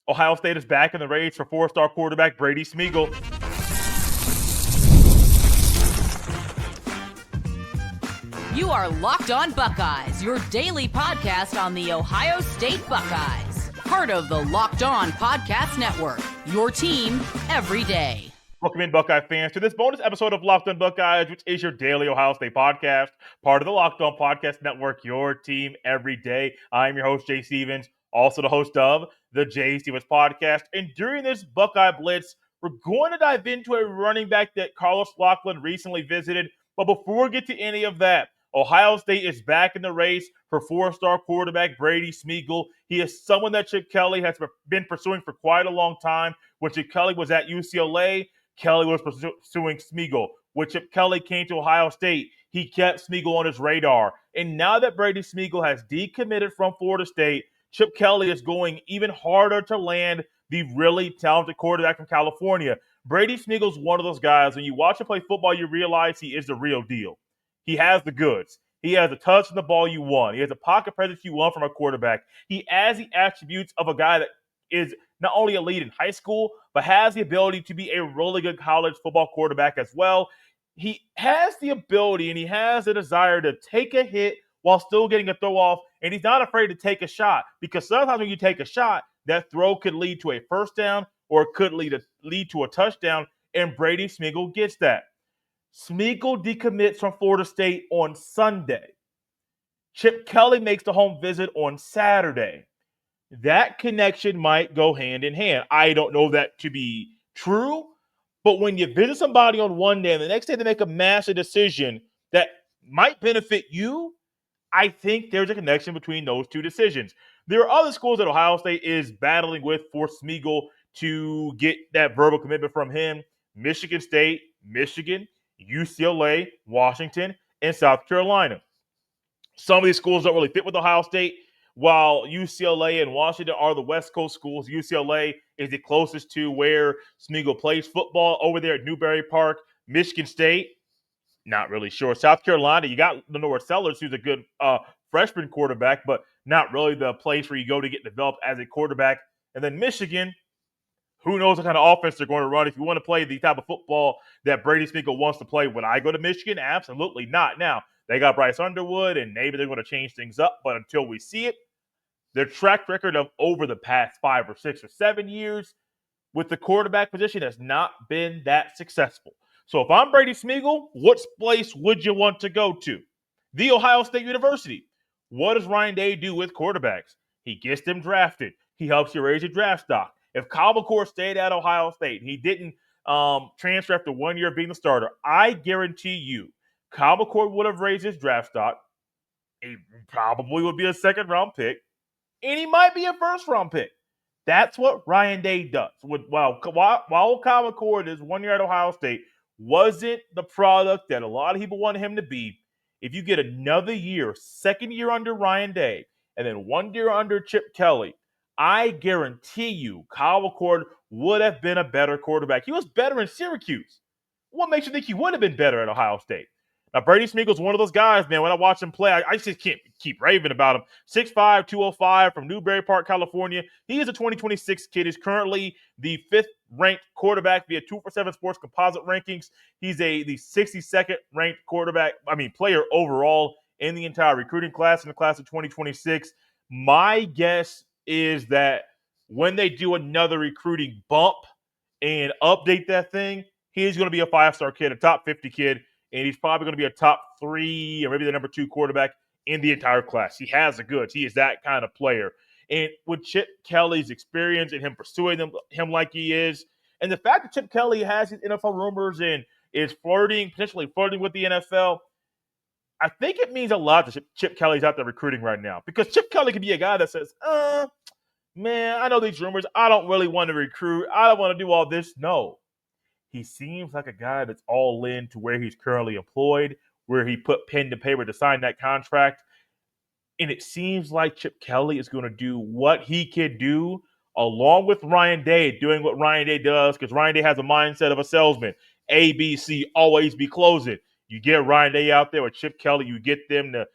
Ohio State is back in the race for four-star quarterback Brady Smigiel. You are Locked On Buckeyes, your daily podcast on the Ohio State Buckeyes. Part of the Locked On Podcast Network, your team every day. Welcome in, Buckeye fans, to this bonus episode of Locked On Buckeyes, which is your daily Ohio State podcast, part of the Locked On Podcast Network, your team every day. I'm your host, Jay Stevens, also the host of the Jay Stevens Podcast. And during this Buckeye Blitz, we're going to dive into a running back that Carlos Locklyn recently visited. But before we get to any of that, Ohio State is back in the race for four-star quarterback Brady Smigiel. He is someone that Chip Kelly has been pursuing for quite a long time. When Chip Kelly was at UCLA, Kelly was pursuing Smeagol. When Chip Kelly came to Ohio State, he kept Smeagol on his radar. And now that Brady Smigiel has decommitted from Florida State, Chip Kelly is going even harder to land the really talented quarterback from California. Brady Smigiel is one of those guys, when you watch him play football, you realize he is the real deal. He has the goods. He has the touch and the ball you want. He has the pocket presence you want from a quarterback. He has the attributes of a guy that is not only elite in high school, but has the ability to be a really good college football quarterback as well. He has the ability and he has the desire to take a hit while still getting a throw off, and he's not afraid to take a shot, because sometimes when you take a shot, that throw could lead to a first down or it could lead to a touchdown, and Brady Smigiel gets that. Smeagol decommits from Florida State on Sunday. Chip Kelly makes the home visit on Saturday. That connection might go hand in hand. I don't know that to be true, but when you visit somebody on one day and the next day they make a massive decision that might benefit you, I think there's a connection between those two decisions. There are other schools that Ohio State is battling with for Smeagol to get that verbal commitment from him. Michigan State, Michigan, UCLA, Washington, and South Carolina. Some of these schools don't really fit with Ohio State. While UCLA and Washington are the West Coast schools, UCLA is the closest to where Smeagol plays football over there at Newberry Park. Michigan State, not really sure. South Carolina, you got Lenore Sellers, who's a good freshman quarterback, but not really the place where you go to get developed as a quarterback. And then Michigan, who knows what kind of offense they're going to run. If you want to play the type of football that Brady Smigiel wants to play, would I go to Michigan? Absolutely not. Now, they got Bryce Underwood, and maybe they're going to change things up, but until we see it, their track record of over the past 5 or 6 or 7 years with the quarterback position has not been that successful. So if I'm Brady Smigiel, what place would you want to go to? The Ohio State University. What does Ryan Day do with quarterbacks? He gets them drafted. He helps you raise your draft stock. If Kyle McCord stayed at Ohio State and he didn't transfer after 1 year of being the starter, I guarantee you Kyle McCord would have raised his draft stock. He probably would be a second-round pick, and he might be a first-round pick. That's what Ryan Day does. While Kyle McCord is 1 year at Ohio State, wasn't the product that a lot of people wanted him to be. If you get another year, second year under Ryan Day, and then 1 year under Chip Kelly, I guarantee you Kyle McCord would have been a better quarterback. He was better in Syracuse. What makes you think he would have been better at Ohio State? Now, Brady Smigiel is one of those guys, man. When I watch him play, I just can't keep raving about him. 6'5", 205 from Newberry Park, California. He is a 2026 kid. He's currently the 5th-ranked quarterback via 247 Sports composite rankings. He's the 62nd ranked player overall in the entire recruiting class in the class of 2026. My guess is that when they do another recruiting bump and update that thing, he's going to be a 5-star kid, a top 50 kid. And he's probably going to be a top 3 or maybe the number 2 quarterback in the entire class. He has the goods. He is that kind of player. And with Chip Kelly's experience and him pursuing him like he is, and the fact that Chip Kelly has his NFL rumors and is potentially flirting with the NFL, I think it means a lot that Chip Kelly's out there recruiting right now. Because Chip Kelly could be a guy that says, man, I know these rumors. I don't really want to recruit. I don't want to do all this. No. He seems like a guy that's all in to where he's currently employed, where he put pen to paper to sign that contract. And it seems like Chip Kelly is going to do what he can do along with Ryan Day, doing what Ryan Day does, because Ryan Day has a mindset of a salesman. A, B, C, always be closing. You get Ryan Day out there with Chip Kelly, you get them to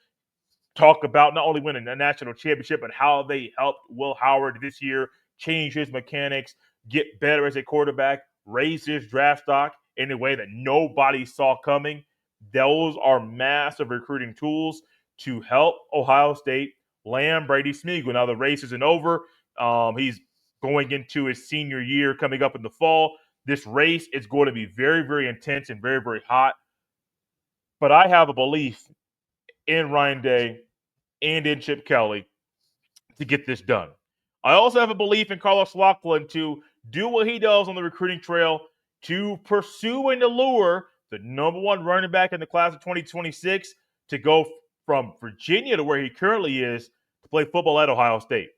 talk about not only winning a national championship, but how they helped Will Howard this year change his mechanics, get better as a quarterback, raise his draft stock in a way that nobody saw coming. Those are massive recruiting tools to help Ohio State land Brady Smigiel. Now the race isn't over. He's going into his senior year coming up in the fall. This race is going to be very, very intense and very, very hot. But I have a belief in Ryan Day and in Chip Kelly to get this done. I also have a belief in Carlos Locklyn to do what he does on the recruiting trail to pursue and allure the number one running back in the class of 2026 to go from Virginia to where he currently is to play football at Ohio State.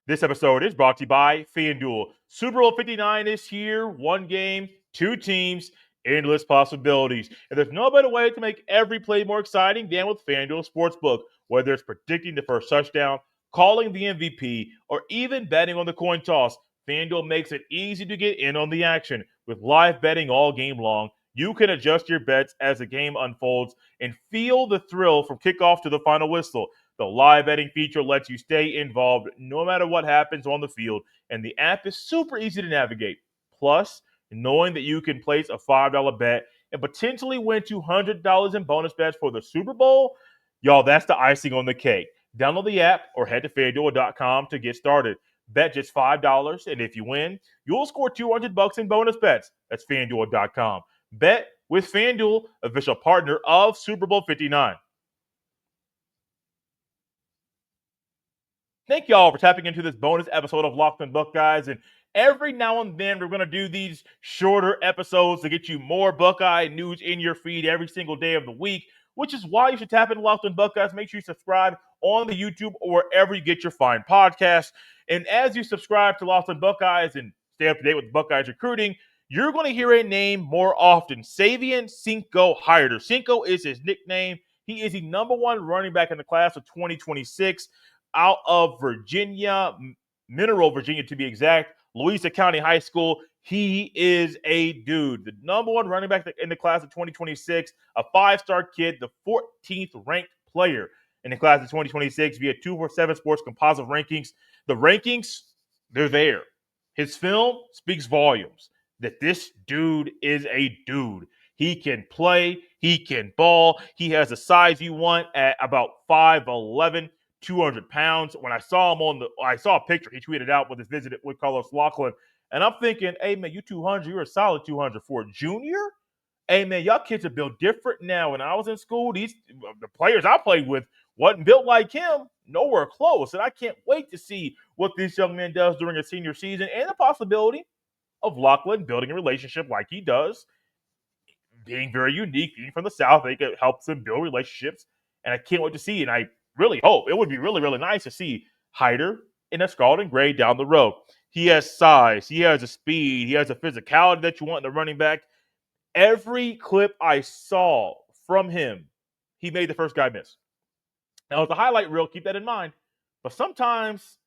This episode is brought to you by FanDuel. Super Bowl 59 is here. One game, two teams, endless possibilities. And there's no better way to make every play more exciting than with FanDuel Sportsbook. Whether it's predicting the first touchdown, calling the MVP, or even betting on the coin toss, FanDuel makes it easy to get in on the action. With live betting all game long, you can adjust your bets as the game unfolds and feel the thrill from kickoff to the final whistle. The live betting feature lets you stay involved no matter what happens on the field, and the app is super easy to navigate. Plus, knowing that you can place a $5 bet and potentially win $200 in bonus bets for the Super Bowl, y'all, that's the icing on the cake. Download the app or head to FanDuel.com to get started. Bet just $5, and if you win, you'll score $200 in bonus bets. That's FanDuel.com. Bet with FanDuel, official partner of Super Bowl 59. Thank y'all for tapping into this bonus episode of Locked on Buckeyes. And every now and then, we're going to do these shorter episodes to get you more Buckeye news in your feed every single day of the week, which is why you should tap into Locked on Buckeyes. Make sure you subscribe on the YouTube or wherever you get your fine podcasts. And as you subscribe to Locked on Buckeyes and stay up to date with Buckeyes recruiting, you're going to hear a name more often. Savion Hiter. Cinco is his nickname. He is the number one running back in the class of 2026. Out of Virginia, Mineral, Virginia to be exact, Louisa County High School. He is a dude. The number one running back in the class of 2026, a five-star kid, the 14th ranked player in the class of 2026 via 247 Sports composite rankings. The rankings, they're there. His film speaks volumes that this dude is a dude. He can play. He can ball. He has the size you want at about 5'11", 200 pounds. When I saw him I saw a picture he tweeted out with his visit with Carlos Locklyn, and I'm thinking, hey man, you 200, you're a solid 200 for a junior. Hey man, y'all kids are built different now. When I was in school, the players I played with wasn't built like him, nowhere close. And I can't wait to see what this young man does during his senior season, and the possibility of Locklyn building a relationship like he does, being very unique, being from the South. I think it helps him build relationships, and I can't wait to see. And I really hope it would be really, really nice to see Hiter in a scarlet and gray down the road. He has size. He has a speed. He has a physicality that you want in the running back. Every clip I saw from him, he made the first guy miss. Now, it's a highlight reel. Keep that in mind. But sometimes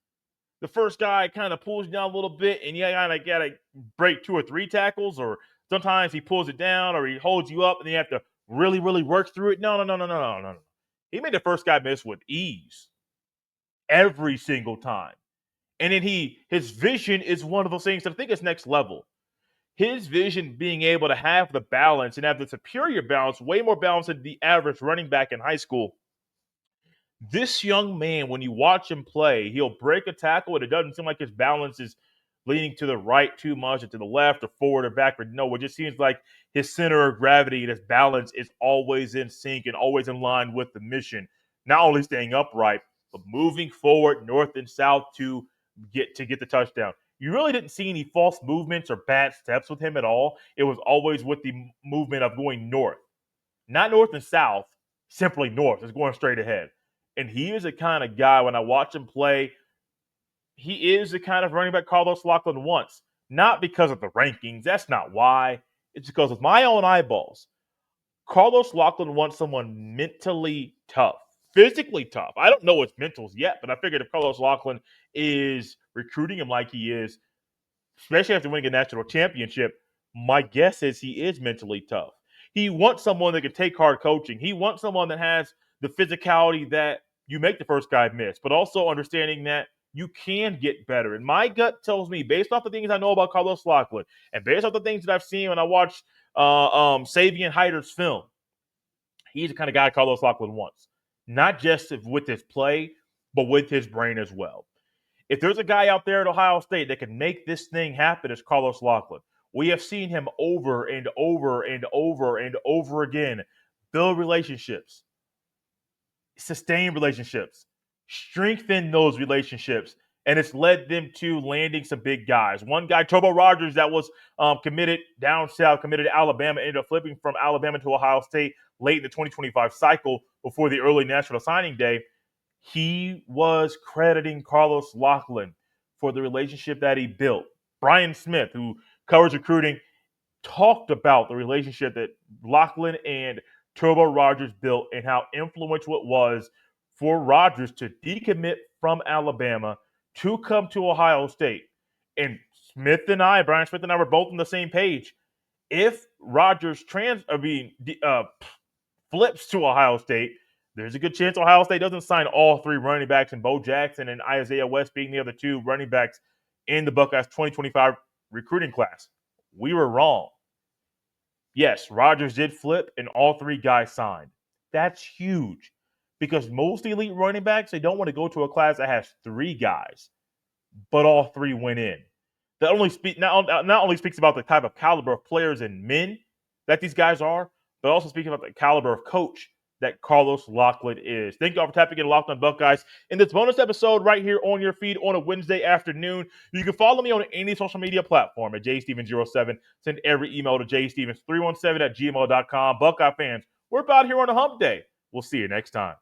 the first guy kind of pulls you down a little bit, and you kind of got to break 2 or 3 tackles, or sometimes he pulls it down or he holds you up, and you have to really, really work through it. No. He made the first guy miss with ease every single time. And then his vision is one of those things that I think is next level. His vision being able to have the balance and have the superior balance, way more balance than the average running back in high school. This young man, when you watch him play, he'll break a tackle, and it doesn't seem like his balance is leaning to the right too much or to the left or forward or backward. No, it just seems like his center of gravity and his balance is always in sync and always in line with the mission. Not only staying upright, but moving forward north and south to get the touchdown. You really didn't see any false movements or bad steps with him at all. It was always with the movement of going north. Not north and south, simply north. It's going straight ahead. And he is the kind of guy, when I watch him play, he is the kind of running back Carlos Locklyn wants. Not because of the rankings. That's not why. It's because with my own eyeballs, Carlos Locklyn wants someone mentally tough, physically tough. I don't know his mentals yet, but I figured if Carlos Locklyn is recruiting him like he is, especially after winning a national championship, my guess is he is mentally tough. He wants someone that can take hard coaching. He wants someone that has the physicality that you make the first guy miss, but also understanding that you can get better. And my gut tells me, based off the things I know about Carlos Locklyn, and based off the things that I've seen when I watched Savion Hiter's film, he's the kind of guy Carlos Locklyn wants. Not just with his play, but with his brain as well. If there's a guy out there at Ohio State that can make this thing happen, it's Carlos Locklyn. We have seen him over and over and over and over again build relationships, sustain relationships, strengthen those relationships, and it's led them to landing some big guys. One guy, Turbo Rogers, that was committed down south, committed to Alabama, ended up flipping from Alabama to Ohio State late in the 2025 cycle before the early national signing day. He was crediting Carlos Locklyn for the relationship that he built. Brian Smith, who covers recruiting, talked about the relationship that Locklyn and Turbo Rogers built and how influential it was for Rogers to decommit from Alabama to come to Ohio State. And Brian Smith and I were both on the same page. If Rogers flips to Ohio State, there's a good chance Ohio State doesn't sign all three running backs, and Bo Jackson and Isaiah West being the other two running backs in the Buckeyes 2025 recruiting class. We were wrong. Yes, Rogers did flip, and all three guys signed. That's huge because most elite running backs, they don't want to go to a class that has three guys, but all three went in. That not only speaks about the type of caliber of players and men that these guys are, but also speaks about the caliber of coach that Carlos Locklyn is. Thank you all for tapping in Locked on Buckeyes in this bonus episode right here on your feed on a Wednesday afternoon. You can follow me on any social media platform at jstevens07. Send every email to jstevens317 at gmail.com. Buckeye fans, we're about here on a hump day. We'll see you next time.